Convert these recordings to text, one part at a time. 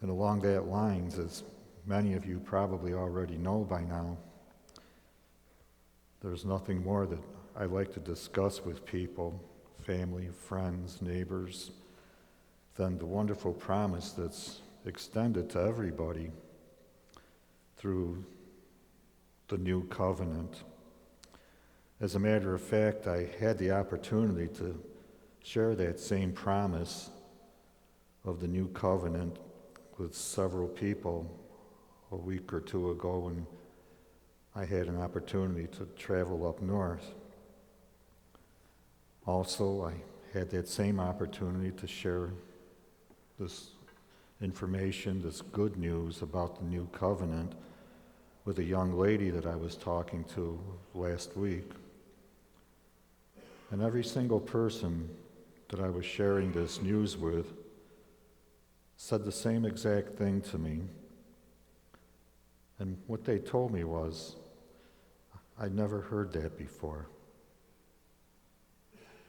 And along that lines, as many of you probably already know by now, there's nothing more that I like to discuss with people, family, friends, neighbors, than the wonderful promise that's extended to everybody through the new covenant. As a matter of fact, I had the opportunity to share that same promise of the new covenant with several people a week or two ago when I had an opportunity to travel up north. Also, I had that same opportunity to share this information, this good news about the new covenant with a young lady that I was talking to last week. And every single person that I was sharing this news with said the same exact thing to me. And what they told me was, I'd never heard that before.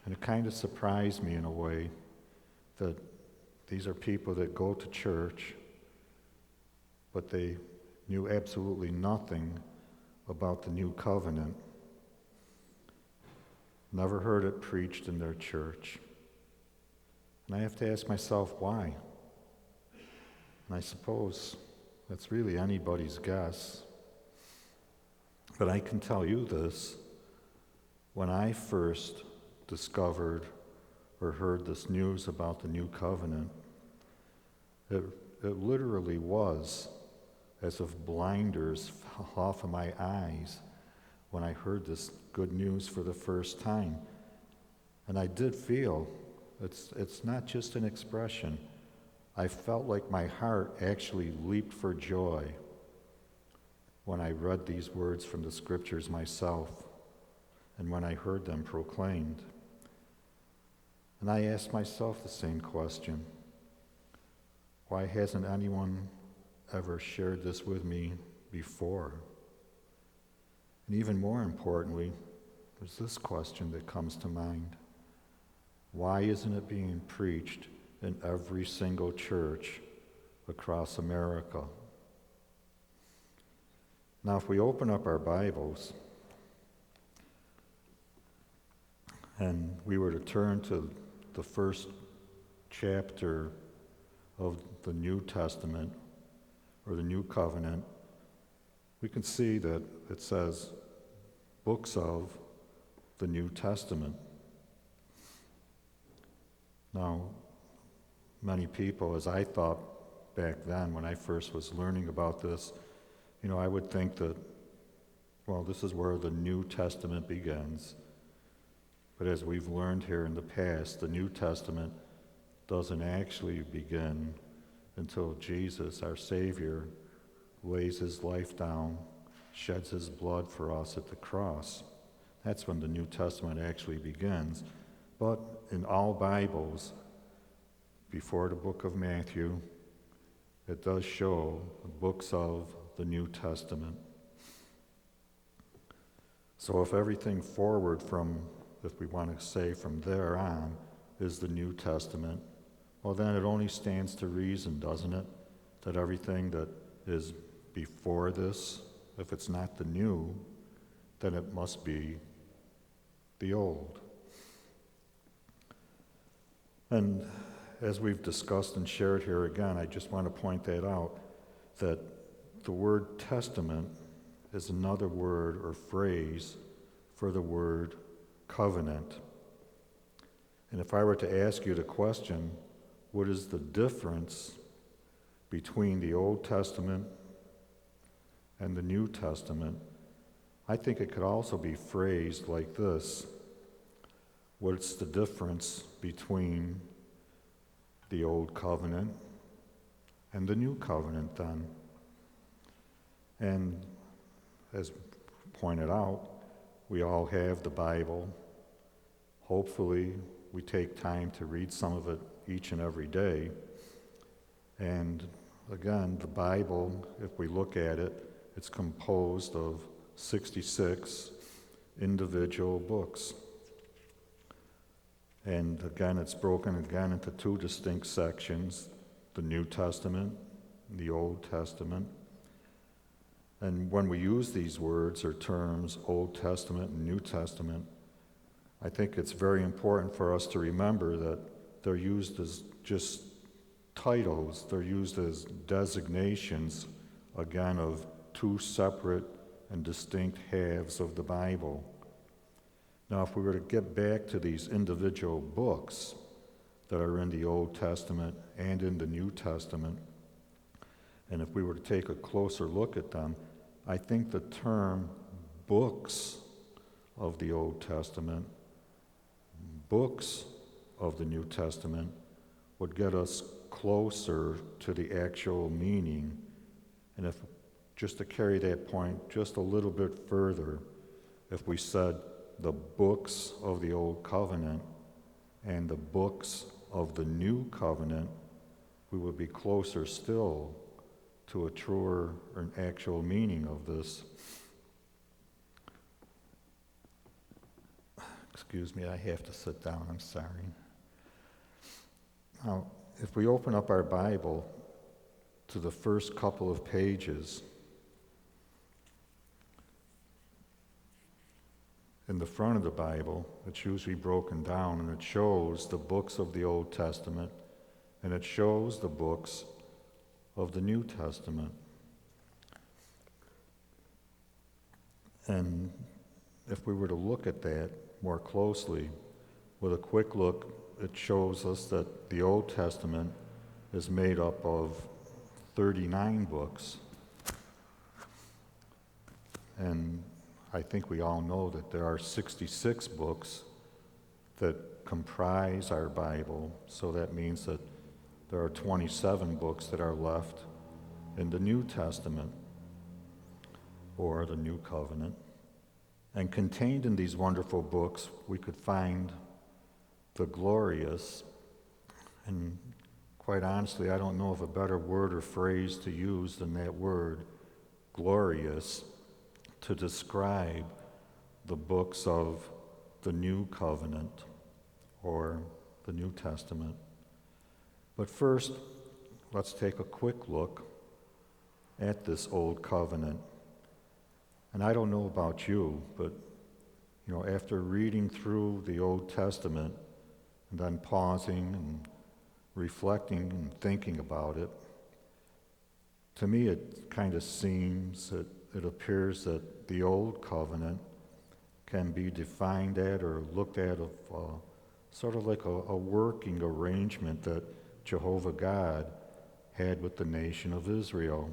And it kind of surprised me in a way that these are people that go to church, but they knew absolutely nothing about the new covenant. Never heard it preached in their church. And I have to ask myself, why? And I suppose that's really anybody's guess. But I can tell you this, when I first discovered or heard this news about the new covenant, it literally was as if blinders fell off of my eyes when I heard this good news for the first time. And I did feel, it's not just an expression, I felt like my heart actually leaped for joy when I read these words from the scriptures myself and when I heard them proclaimed. And I asked myself the same question. Why hasn't anyone ever shared this with me before? And even more importantly, there's this question that comes to mind. Why isn't it being preached in every single church across America? Now, if we open up our Bibles and we were to turn to the first chapter of the New Testament or the New Covenant, we can see that it says books of the New Testament. Now, many people, as I thought back then when I first was learning about this, I would think that, well, this is where the New Testament begins. But as we've learned here in the past, the New Testament doesn't actually begin until Jesus, our Savior, lays his life down, sheds his blood for us at the cross. That's when the New Testament actually begins. But in all Bibles, before the book of Matthew, it does show the books of the New Testament. So if everything forward from, if we want to say from there on, is the New Testament, well then it only stands to reason, doesn't it, that everything that is before this, if it's not the new, then it must be the old. And as we've discussed and shared here again, I just want to point that out, that the word testament is another word or phrase for the word covenant. And if I were to ask you the question, what is the difference between the Old Testament and the New Testament, I think it could also be phrased like this. What's the difference between the Old Covenant and the New Covenant then? And as pointed out, we all have the Bible. Hopefully, we take time to read some of it each and every day. And again, the Bible, if we look at it, it's composed of 66 individual books. And again, it's broken again into two distinct sections, the New Testament the Old Testament. And when we use these words or terms, Old Testament and New Testament, I think it's very important for us to remember that they're used as just titles. They're used as designations, again, of two separate and distinct halves of the Bible. Now, if we were to get back to these individual books that are in the Old Testament and in the New Testament, and if we were to take a closer look at them, I think the term books of the Old Testament, books of the New Testament, would get us closer to the actual meaning. And if, just to carry that point just a little bit further, if we said the books of the Old Covenant and the books of the New Covenant, we would be closer still to a truer or an actual meaning of this. Excuse me, I have to sit down, I'm sorry. Now, if we open up our Bible to the first couple of pages, in the front of the Bible, it's usually broken down, and it shows the books of the Old Testament, and it shows the books of the New Testament. And if we were to look at that more closely, with a quick look, it shows us that the Old Testament is made up of 39 books. And I think we all know that there are 66 books that comprise our Bible, so that means that there are 27 books that are left in the New Testament, or the New Covenant. And contained in these wonderful books, we could find the glorious, and quite honestly, I don't know of a better word or phrase to use than that word, glorious, to describe the books of the New Covenant, or the New Testament. But first, let's take a quick look at this Old Covenant. And I don't know about you, but after reading through the Old Testament and then pausing and reflecting and thinking about it, to me it kind of seems, it appears that the Old Covenant can be defined at or looked at of sort of like a working arrangement that Jehovah God had with the nation of Israel.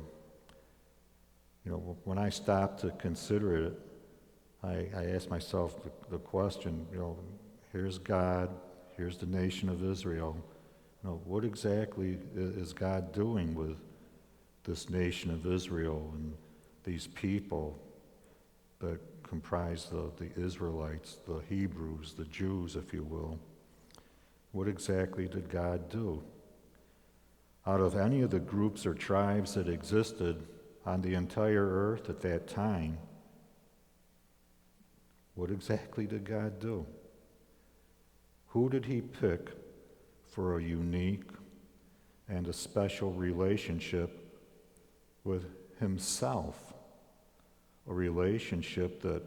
When I stopped to consider it, I asked myself the question, here's God, here's the nation of Israel. What exactly is God doing with this nation of Israel and these people that comprise the Israelites, the Hebrews, the Jews, if you will? What exactly did God do? Out of any of the groups or tribes that existed on the entire earth at that time, what exactly did God do? Who did he pick for a unique and a special relationship with himself? A relationship that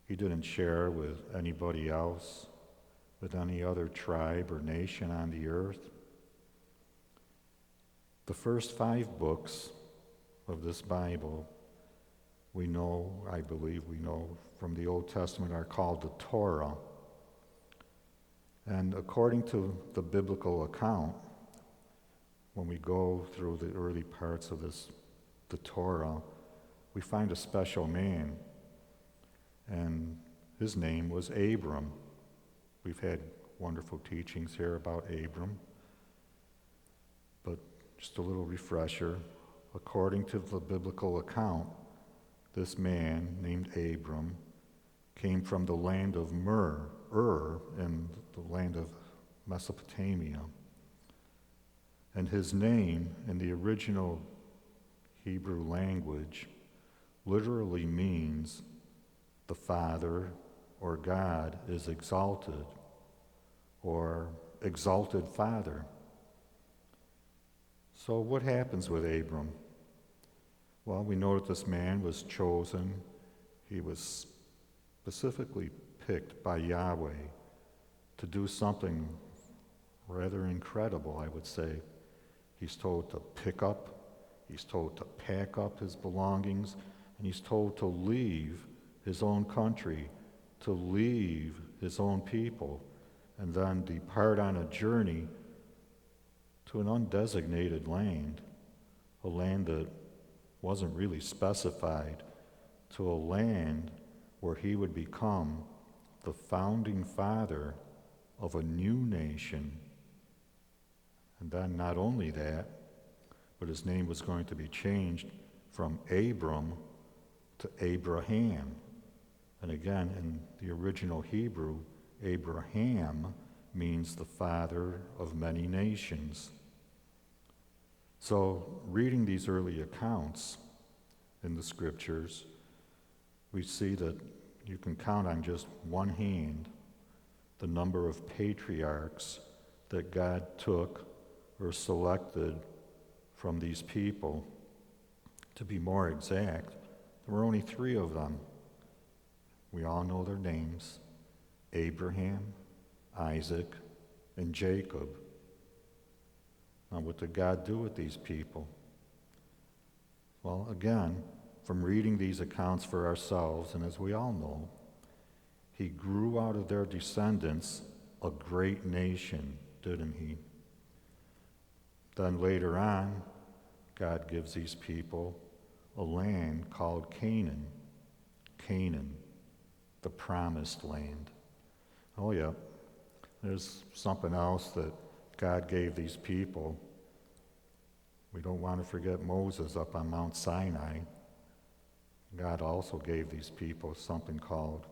he didn't share with anybody else, with any other tribe or nation on the earth. The first 5 books of this Bible, I believe we know from the Old Testament, are called the Torah. And according to the biblical account, when we go through the early parts of the Torah, we find a special man, and his name was Abram. We've had wonderful teachings here about Abram, but just a little refresher. According to the biblical account, this man named Abram came from the land of Ur, in the land of Mesopotamia. And his name in the original Hebrew language literally means the Father or God is exalted, or exalted Father. So what happens with Abram? Well, we know that this man was chosen. He was specifically picked by Yahweh to do something rather incredible, I would say. He's told to pick up, he's told to pack up his belongings, and he's told to leave his own country, to leave his own people, and then depart on a journey to an undesignated land, a land that wasn't really specified, to a land where he would become the founding father of a new nation. And then not only that, but his name was going to be changed from Abram to Abraham. And again, in the original Hebrew, Abraham means the father of many nations. So, reading these early accounts in the scriptures, we see that you can count on just one hand the number of patriarchs that God took or selected from these people. To be more exact, there were only 3 of them. We all know their names: Abraham, Isaac, and Jacob. Now, what did God do with these people? Well, again, from reading these accounts for ourselves, and as we all know, he grew out of their descendants a great nation, didn't he? Then later on, God gives these people a land called Canaan. Canaan, the promised land. Oh yeah, there's something else that God gave these people. We don't want to forget Moses up on Mount Sinai. God also gave these people something called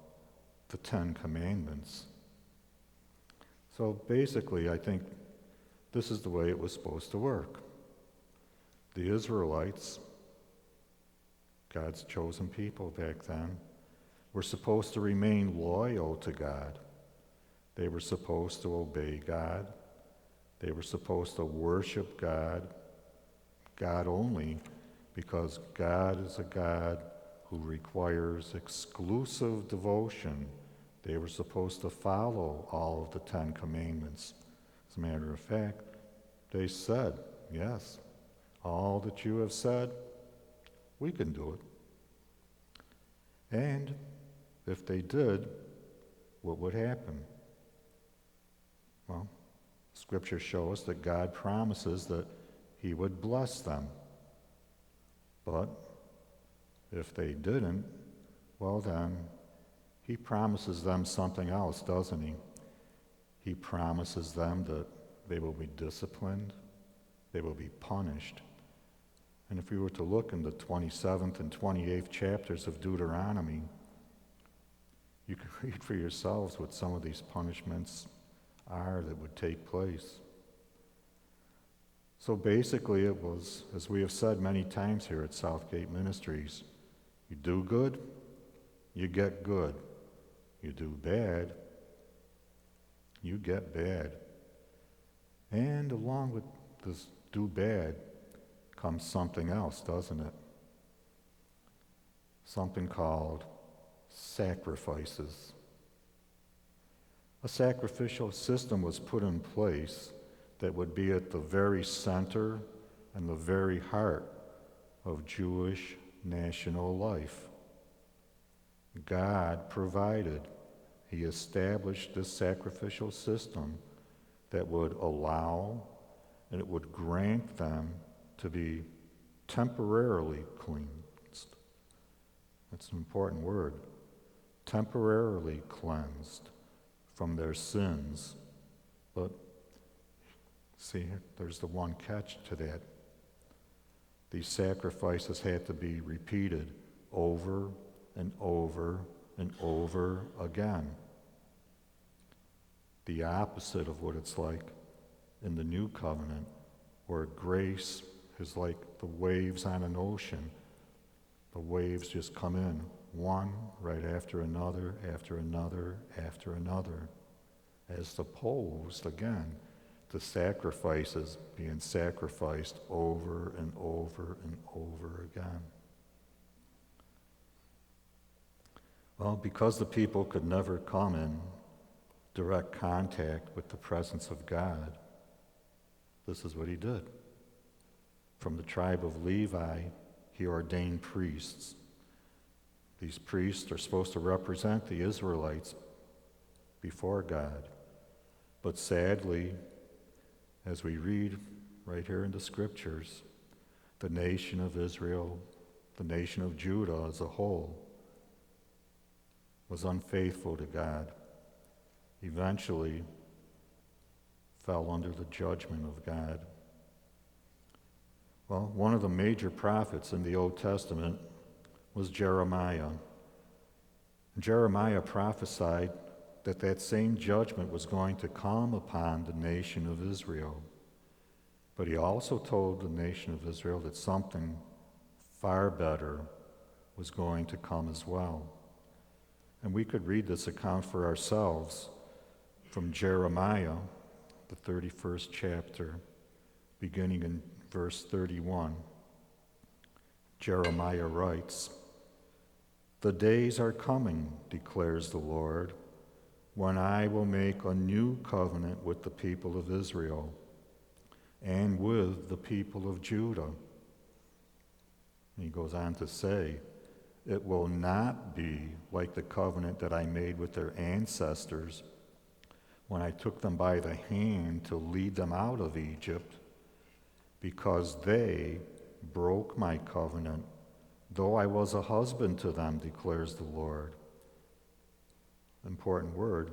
the 10 Commandments. So basically, I think this is the way it was supposed to work. The Israelites, God's chosen people back then, were supposed to remain loyal to God. They were supposed to obey God. They were supposed to worship God, God only, because God is a God who requires exclusive devotion. They were supposed to follow all of the 10 Commandments. As a matter of fact, they said, yes, all that you have said, we can do it. And if they did, what would happen? Well, Scripture shows that God promises that he would bless them. But if they didn't, well then, he promises them something else, doesn't he? He promises them that they will be disciplined, they will be punished. And if we were to look in the 27th and 28th chapters of Deuteronomy, you can read for yourselves what some of these punishments are that would take place. So basically it was, as we have said many times here at Southgate Ministries, you do good, you get good. You do bad, you get bad. And along with this do bad comes something else, doesn't it? Something called sacrifices. A sacrificial system was put in place that would be at the very center and the very heart of Jewish national life. God provided. He established this sacrificial system that would allow and it would grant them to be temporarily cleansed. That's an important word. Temporarily cleansed from their sins. But see, there's the one catch to that. These sacrifices had to be repeated over and over and over again. The opposite of what it's like in the new covenant, where grace is like the waves on an ocean. The waves just come in, one right after another, after another, after another, as opposed, again, the sacrifices being sacrificed over and over and over again. Well, because the people could never come in direct contact with the presence of God, this is what he did. From the tribe of Levi, he ordained priests. These priests are supposed to represent the Israelites before God. But sadly, as we read right here in the scriptures, the nation of Israel, the nation of Judah as a whole, was unfaithful to God, eventually fell under the judgment of God. Well, one of the major prophets in the Old Testament was Jeremiah. Jeremiah prophesied that same judgment was going to come upon the nation of Israel. But he also told the nation of Israel that something far better was going to come as well. And we could read this account for ourselves from Jeremiah, the 31st chapter, beginning in verse 31. Jeremiah writes, "The days are coming, declares the Lord, when I will make a new covenant with the people of Israel and with the people of Judah." And he goes on to say, "It will not be like the covenant that I made with their ancestors when I took them by the hand to lead them out of Egypt, because they broke my covenant, though I was a husband to them, declares the Lord." Important word,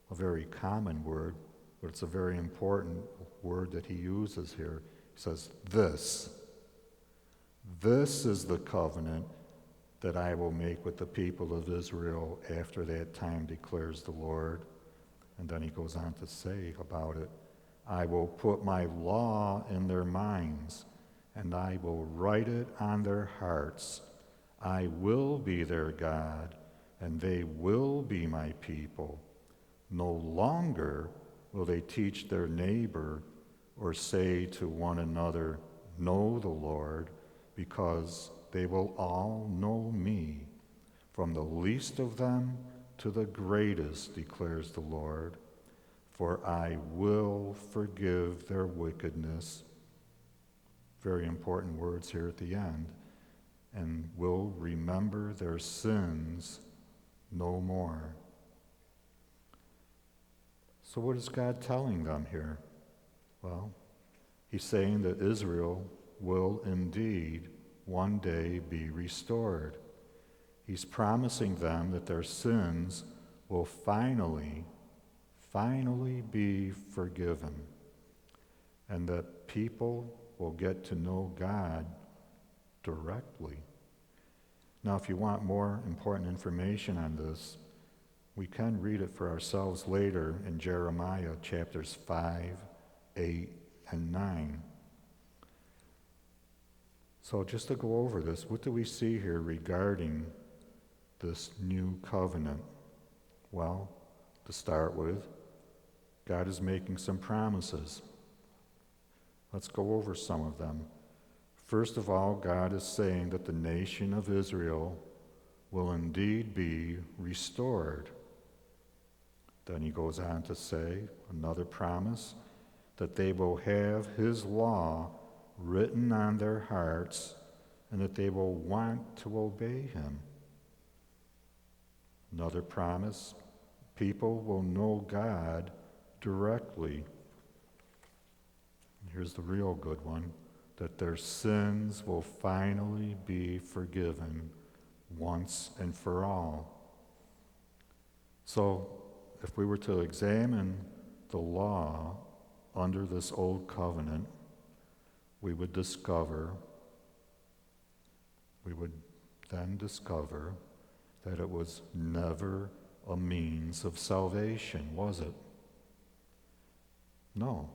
a very common word, but it's a very important word that he uses here. He says, This is the covenant that I will make with the people of Israel after that time, declares the Lord. And then he goes on to say about it, "I will put my law in their minds, and I will write it on their hearts. I will be their God, and they will be my people. No longer will they teach their neighbor or say to one another, 'Know the Lord,' because they will all know me, from the least of them to the greatest, declares the Lord. For I will forgive their wickedness." Very important words here at the end. "And will remember their sins no more." So what is God telling them here? Well, he's saying that Israel will indeed one day be restored. He's promising them that their sins will finally be forgiven, and that people will get to know God directly. Now, if you want more important information on this, we can read it for ourselves later in Jeremiah chapters 5, 8, and 9. So just to go over this, what do we see here regarding this new covenant? Well, to start with, God is making some promises. Let's go over some of them. First of all, God is saying that the nation of Israel will indeed be restored. Then he goes on to say, another promise, that they will have his law written on their hearts and that they will want to obey him. Another promise, people will know God directly. Here's the real good one, that their sins will finally be forgiven once and for all. So, if we were to examine the law under this old covenant, we would then discover that it was never a means of salvation, was it? No,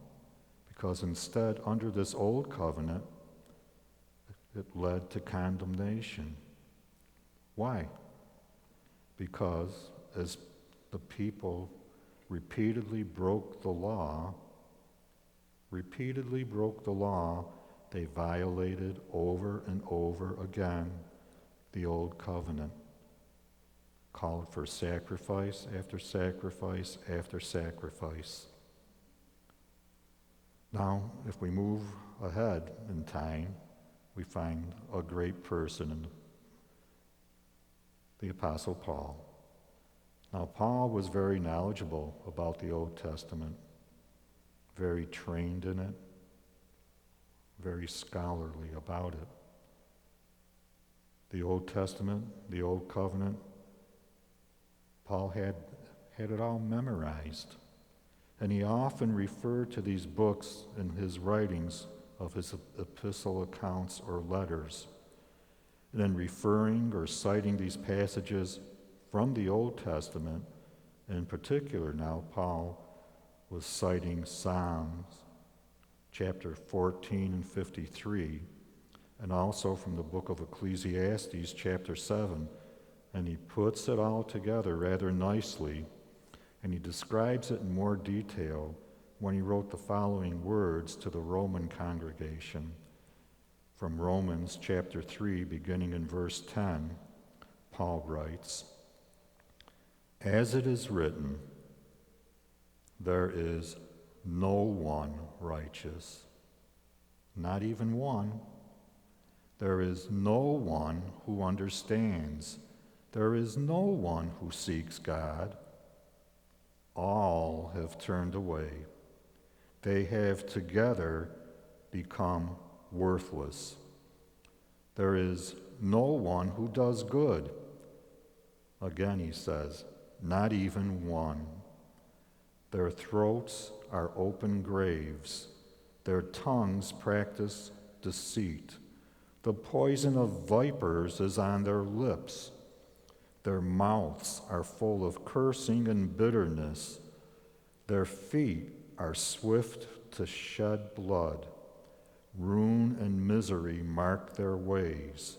because instead, under this old covenant, it led to condemnation. Why? Because as the people repeatedly broke the law, repeatedly broke the law, they violated over and over again the old covenant, called for sacrifice after sacrifice after sacrifice. Now, if we move ahead in time, we find a great person in the Apostle Paul. Now, Paul was very knowledgeable about the Old Testament, very trained in it, very scholarly about it. The Old Testament, the Old Covenant, Paul had it all memorized. And he often referred to these books in his writings of his epistle accounts or letters. And then referring or citing these passages from the Old Testament, in particular now, Paul was citing Psalms chapter 14 and 53, and also from the book of Ecclesiastes chapter 7. And he puts it all together rather nicely, and he describes it in more detail when he wrote the following words to the Roman congregation. From Romans chapter 3, beginning in verse 10, Paul writes, "As it is written, there is no one righteous, not even one. There is no one who understands. There is no one who seeks God. All have turned away. They have together become worthless. There is no one who does good." Again, he says, not even one. Their throats are open graves. Their tongues practice deceit. The poison of vipers is on their lips. Their mouths are full of cursing and bitterness. Their feet are swift to shed blood. Ruin and misery mark their ways,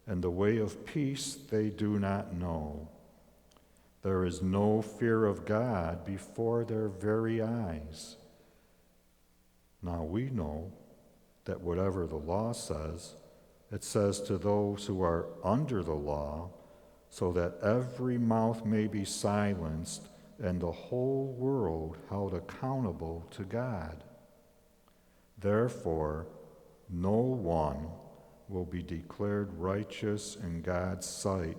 and the way of peace they do not know. There is no fear of God before their very eyes. Now we know that whatever the law says, it says to those who are under the law, so that every mouth may be silenced and the whole world held accountable to God. Therefore, no one will be declared righteous in God's sight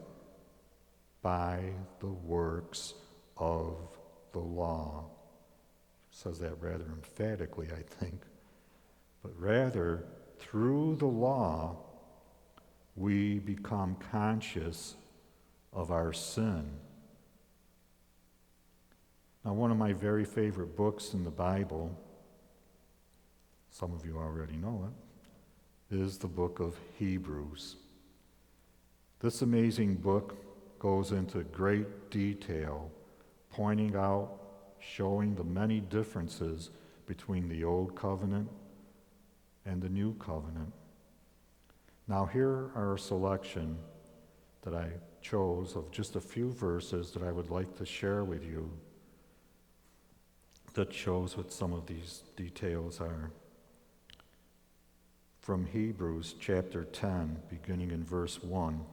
by the works of the law. It says that rather emphatically, I think. But rather, through the law, we become conscious of our sin. Now, one of my very favorite books in the Bible, some of you already know it, is the book of Hebrews. This amazing book goes into great detail, pointing out, showing the many differences between the Old Covenant and the New Covenant. Now, here are a selection that I chose of just a few verses that I would like to share with you that shows what some of these details are. From Hebrews chapter 10, beginning in verse 1,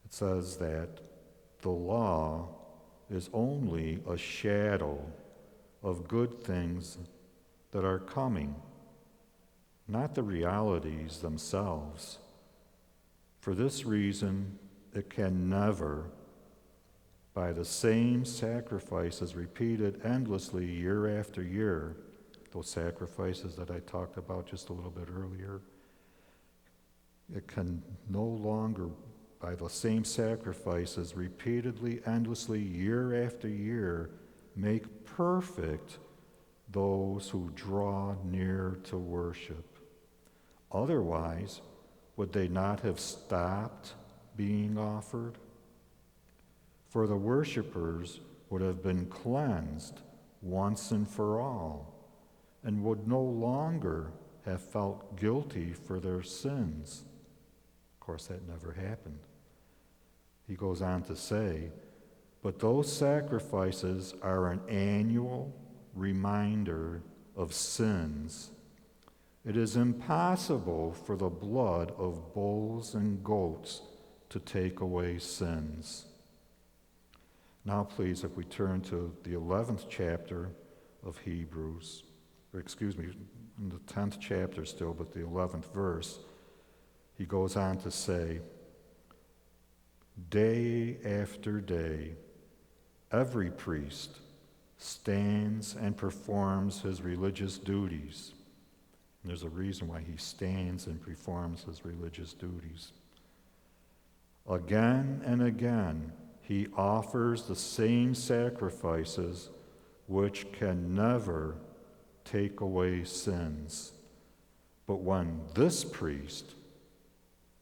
it says that the law is only a shadow of good things that are coming, not the realities themselves. For this reason, it can never, by the same sacrifices repeated endlessly year after year, those sacrifices that I talked about just a little bit earlier, it can no longer, by the same sacrifices repeatedly, endlessly, year after year, make perfect those who draw near to worship. Otherwise, would they not have stopped being offered? For the worshipers would have been cleansed once and for all, and would no longer have felt guilty for their sins. Of course, that never happened. He goes on to say, but those sacrifices are an annual reminder of sins, it is impossible for the blood of bulls and goats to take away sins. Now, please, if we turn to the 11th chapter of Hebrews, in the 10th chapter still, but the 11th verse, he goes on to say, day after day, every priest stands and performs his religious duties. And there's a reason why he stands and performs his religious duties. Again and again, he offers the same sacrifices which can never take away sins. But when this priest,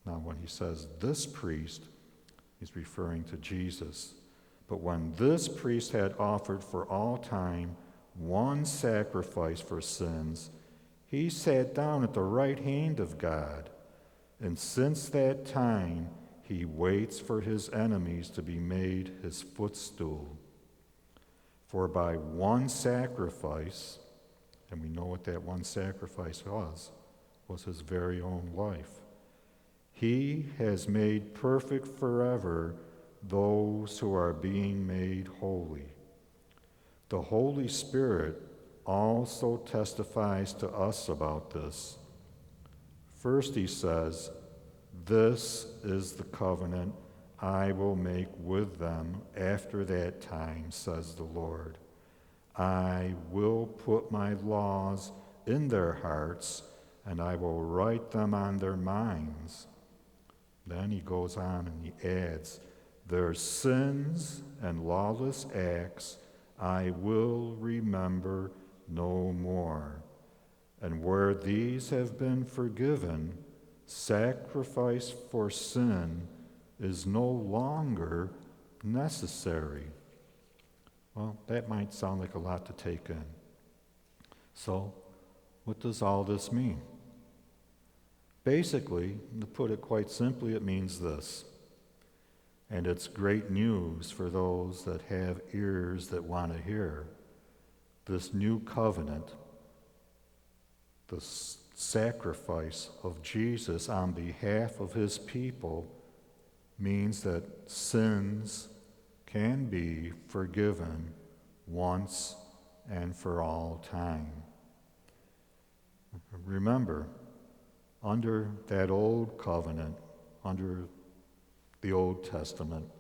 now when he says this priest, he's referring to Jesus. But when this priest had offered for all time one sacrifice for sins, he sat down at the right hand of God. And since that time, he waits for his enemies to be made his footstool. For by one sacrifice, and we know what that one sacrifice was his very own life. He has made perfect forever those who are being made holy. The Holy Spirit also testifies to us about this. First, he says, "This is the covenant I will make with them after that time, says the Lord. I will put my laws in their hearts, and I will write them on their minds." Then he goes on and he adds, "Their sins and lawless acts I will remember no more. And where these have been forgiven, sacrifice for sin is no longer necessary." Well, that might sound like a lot to take in. So, what does all this mean? Basically, to put it quite simply, it means this. And it's great news for those that have ears that want to hear. This new covenant, the sacrifice of Jesus on behalf of his people, means that sins can be forgiven once and for all time. Remember, under that old covenant, under the Old Testament,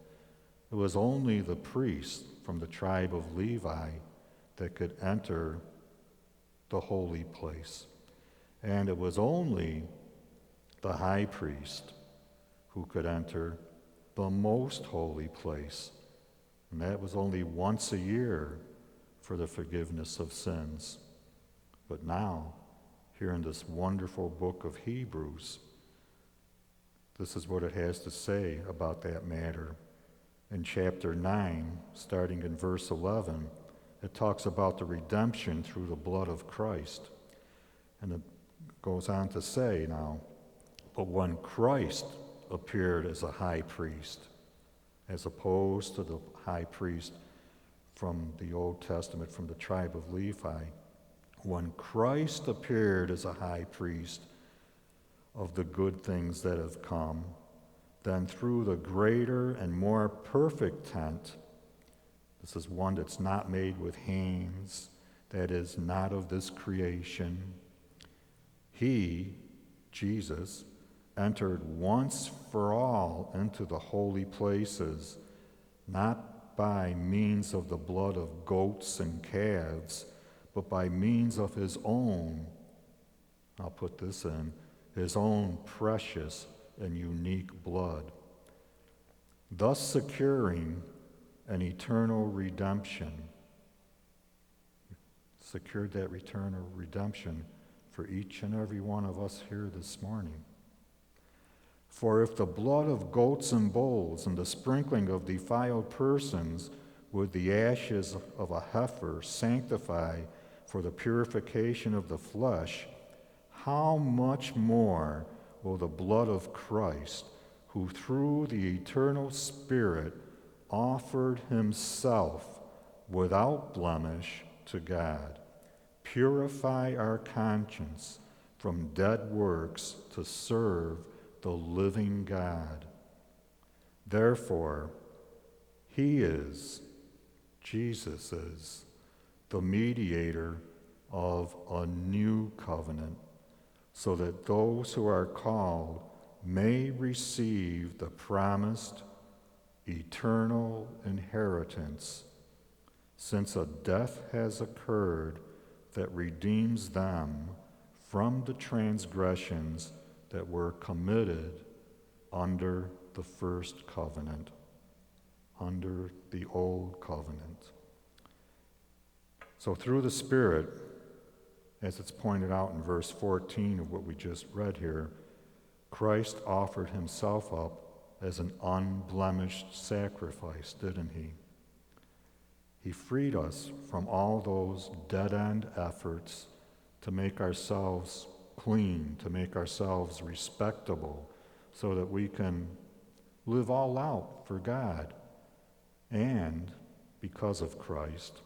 it was only the priest from the tribe of Levi that could enter the holy place. And it was only the high priest who could enter the most holy place. And that was only once a year for the forgiveness of sins. But now, here in this wonderful book of Hebrews, this is what it has to say about that matter. In chapter 9, starting in verse 11, it talks about the redemption through the blood of Christ. And it goes on to say now, "But when Christ appeared as a high priest," as opposed to the high priest from the Old Testament, from the tribe of Levi, when Christ appeared as a high priest of the good things that have come, then through the greater and more perfect tent, this is one that's not made with hands, that is not of this creation, he, Jesus, entered once for all into the holy places, not by means of the blood of goats and calves, but by means of his own, I'll put this in, his own precious and unique blood, thus securing an eternal redemption. Secured that eternal redemption for each and every one of us here this morning. For if the blood of goats and bulls and the sprinkling of defiled persons with the ashes of a heifer sanctify for the purification of the flesh, how much more will the blood of Christ, who through the eternal Spirit offered himself without blemish to God, purify our conscience from dead works to serve the living God. Therefore, Jesus is, the mediator of a new covenant, so that those who are called may receive the promised eternal inheritance, since a death has occurred that redeems them from the transgressions that were committed under the first covenant, under the old covenant. So through the Spirit, as it's pointed out in verse 14 of what we just read here, Christ offered himself up as an unblemished sacrifice, didn't he? He freed us from all those dead-end efforts to make ourselves clean, to make ourselves respectable, so that we can live all out for God. And because of Christ,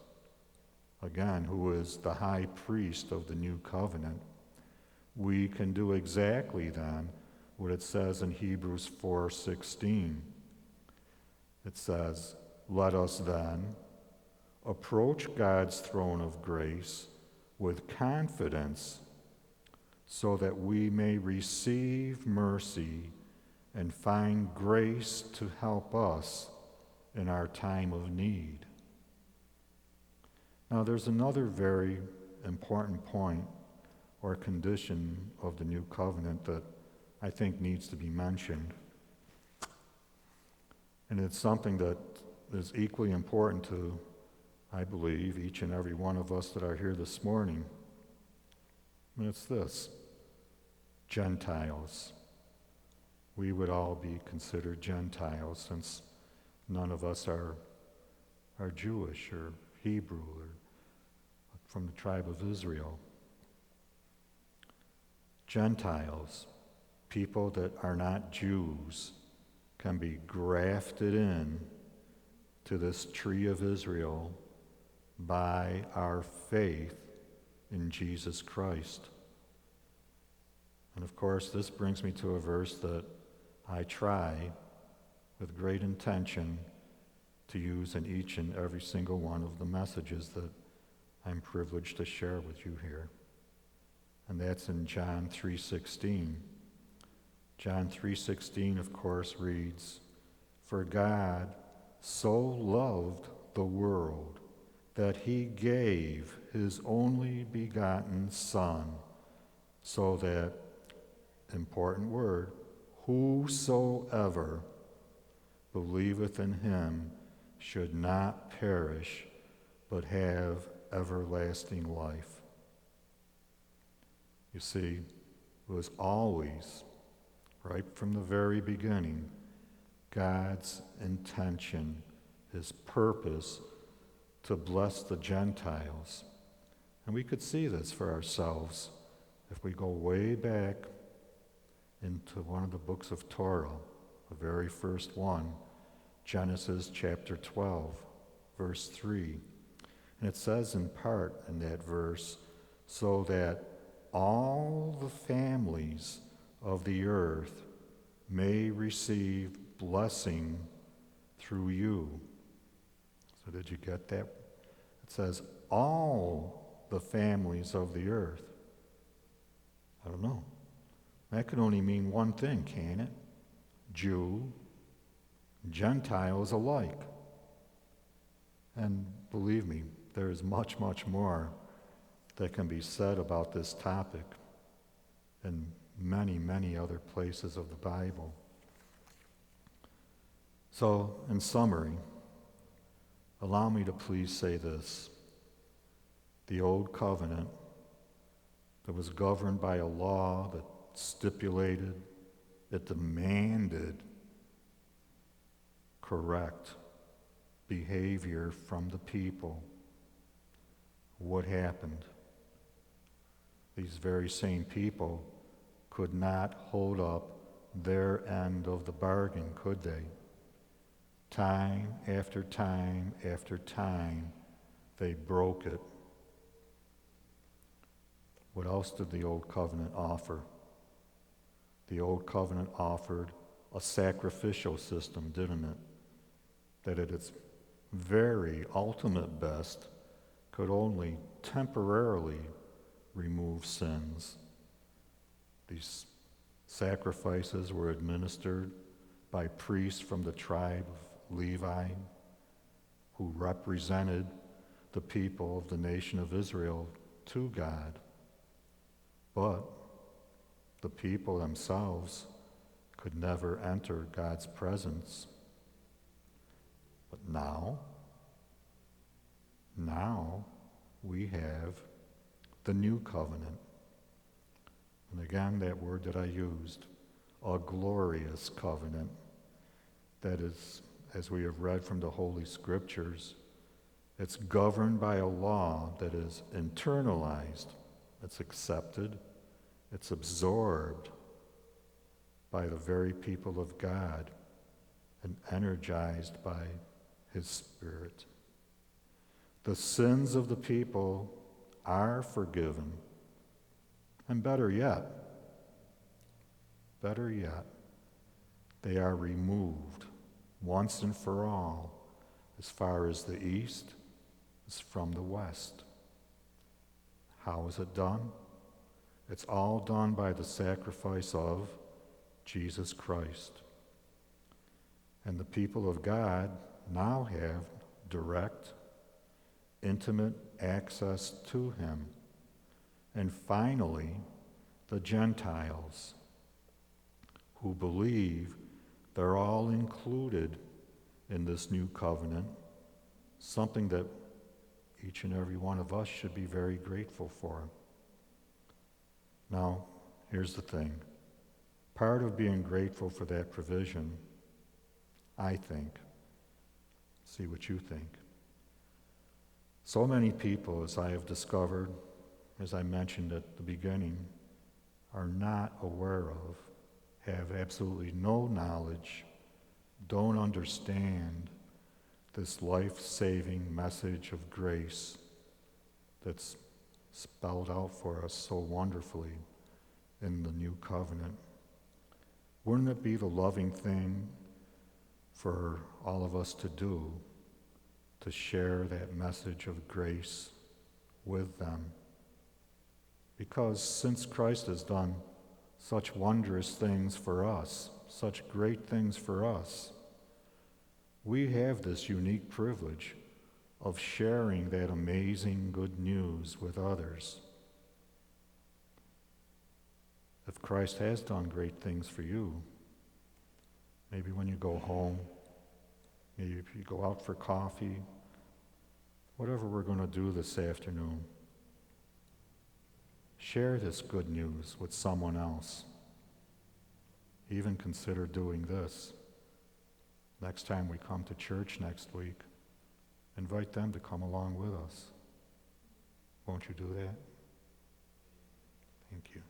again, who is the high priest of the new covenant, we can do exactly then what it says in Hebrews 4:16. It says, "Let us then approach God's throne of grace with confidence, so that we may receive mercy and find grace to help us in our time of need." Now, there's another very important point or condition of the new covenant that I think needs to be mentioned. And it's something that is equally important to, I believe, each and every one of us that are here this morning. And it's this: Gentiles. We would all be considered Gentiles, since none of us are Jewish or Hebrew or from the tribe of Israel. Gentiles, people that are not Jews, can be grafted in to this tree of Israel by our faith in Jesus Christ. And of course, this brings me to a verse that I try with great intention to use in each and every single one of the messages that I'm privileged to share with you here. And that's in John 3:16. John 3:16, of course, reads, "For God so loved the world that he gave his only begotten Son, so that," important word, "whosoever believeth in him should not perish, but have everlasting life." You see, it was always, right from the very beginning, God's intention, his purpose, to bless the Gentiles. And we could see this for ourselves if we go way back into one of the books of Torah, the very first one, Genesis chapter 12, verse 3. And it says in part in that verse, "So that all the families of the earth may receive blessing through you." So did you get that? It says all the families of the earth. I don't know. That could only mean one thing, can it? Jew, Gentiles alike. And believe me, there is much, much more that can be said about this topic in many, many other places of the Bible. So, in summary, allow me to please say this. The old covenant that was governed by a law that stipulated, it demanded correct behavior from the people. What happened? These very same people could not hold up their end of the bargain, could they? Time after time after time, they broke it. What else did the Old Covenant offer? The Old Covenant offered a sacrificial system, didn't it? That at its very ultimate best could only temporarily remove sins. These sacrifices were administered by priests from the tribe of Levi, who represented the people of the nation of Israel to God. But the people themselves could never enter God's presence. But now we have the new covenant. And again, that word that I used, a glorious covenant, that is, as we have read from the Holy Scriptures, it's governed by a law that is internalized, it's accepted, it's absorbed by the very people of God and energized by His Spirit. The sins of the people are forgiven. And better yet, they are removed once and for all as far as the east is from the west. How is it done? It's all done by the sacrifice of Jesus Christ. And the people of God now have direct, intimate access to Him. And finally, the Gentiles, who believe they're all included in this new covenant, something that each and every one of us should be very grateful for. Now, here's the thing. Part of being grateful for that provision, I think, see what you think. So many people, as I have discovered, as I mentioned at the beginning, are not aware of, have absolutely no knowledge, don't understand this life-saving message of grace that's spelled out for us so wonderfully in the new covenant. Wouldn't it be the loving thing for all of us to do, to share that message of grace with them? Because since Christ has done such wondrous things for us, such great things for us, we have this unique privilege of sharing that amazing good news with others. If Christ has done great things for you, maybe when you go home, maybe if you go out for coffee, whatever we're going to do this afternoon, share this good news with someone else. Even consider doing this. Next time we come to church next week, invite them to come along with us. Won't you do that? Thank you.